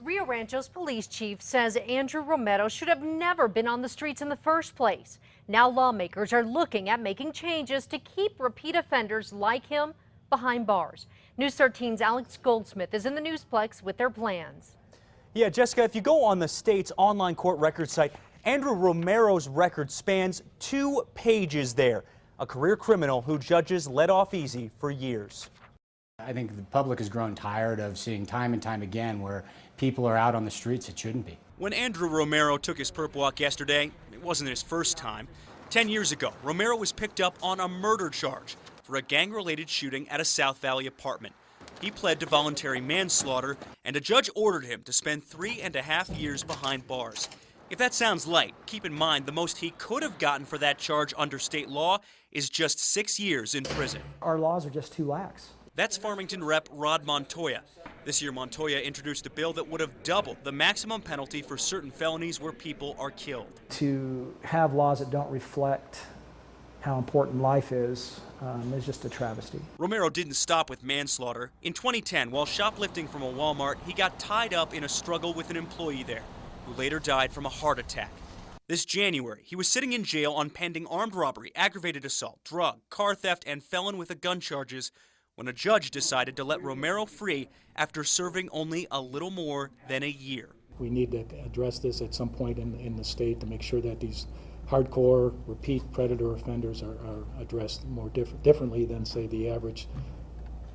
Rio Rancho's police chief says Andrew Romero should have never been on the streets in the first place. Now lawmakers are looking at making changes to keep repeat offenders like him behind bars. News 13's Alex Goldsmith is in the Newsplex with their plans. Yeah, Jessica, if you go on the state's online court record site, Andrew Romero's record spans 2 pages there. A career criminal who judges let off easy for years. I think the public has grown tired of seeing time and time again where people are out on the streets it shouldn't be. When Andrew Romero took his perp walk yesterday, it wasn't his first time. 10 years ago, Romero was picked up on a murder charge for a gang-related shooting at a South Valley apartment. He pled to voluntary manslaughter, and a judge ordered him to spend 3.5 years behind bars. If that sounds light, keep in mind the most he could have gotten for that charge under state law is just 6 years in prison. Our laws are just too lax. That's Farmington Rep. Rod Montoya. This year, Montoya introduced a bill that would have doubled the maximum penalty for certain felonies where people are killed. To have laws that don't reflect how important life is just a travesty. Romero didn't stop with manslaughter. In 2010, while shoplifting from a Walmart, he got tied up in a struggle with an employee there, who later died from a heart attack. This January, he was sitting in jail on pending armed robbery, aggravated assault, drug, car theft, and felon with a gun charges when a judge decided to let Romero free after serving only a little more than a year. We need to address this at some point in the state to make sure that these hardcore, repeat predator offenders are addressed more differently than, say, the average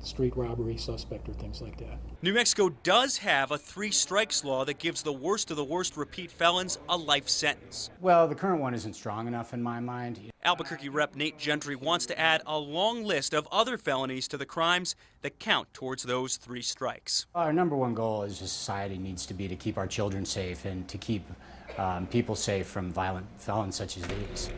street robbery suspect or things like that. New Mexico does have a 3 strikes law that gives the worst of the worst repeat felons a life sentence. Well, the current one isn't strong enough in my mind. Albuquerque Rep. Nate Gentry wants to add a long list of other felonies to the crimes that count towards those 3 strikes. Our number one goal as a society needs to be to keep our children safe and to keep people safe from violent felons such as these.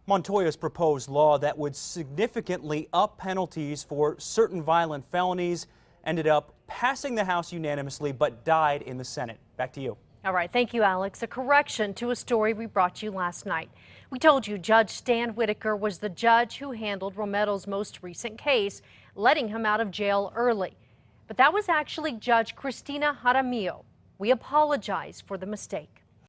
Montoya's proposed law that would significantly up penalties for certain violent felonies ended up passing the House unanimously but died in the Senate. Back to you. All right, thank you, Alex. A correction to a story we brought you last night. We told you Judge Stan Whitaker was the judge who handled Romero's most recent case, letting him out of jail early. But that was actually Judge Cristina Jaramillo. We apologize for the mistake.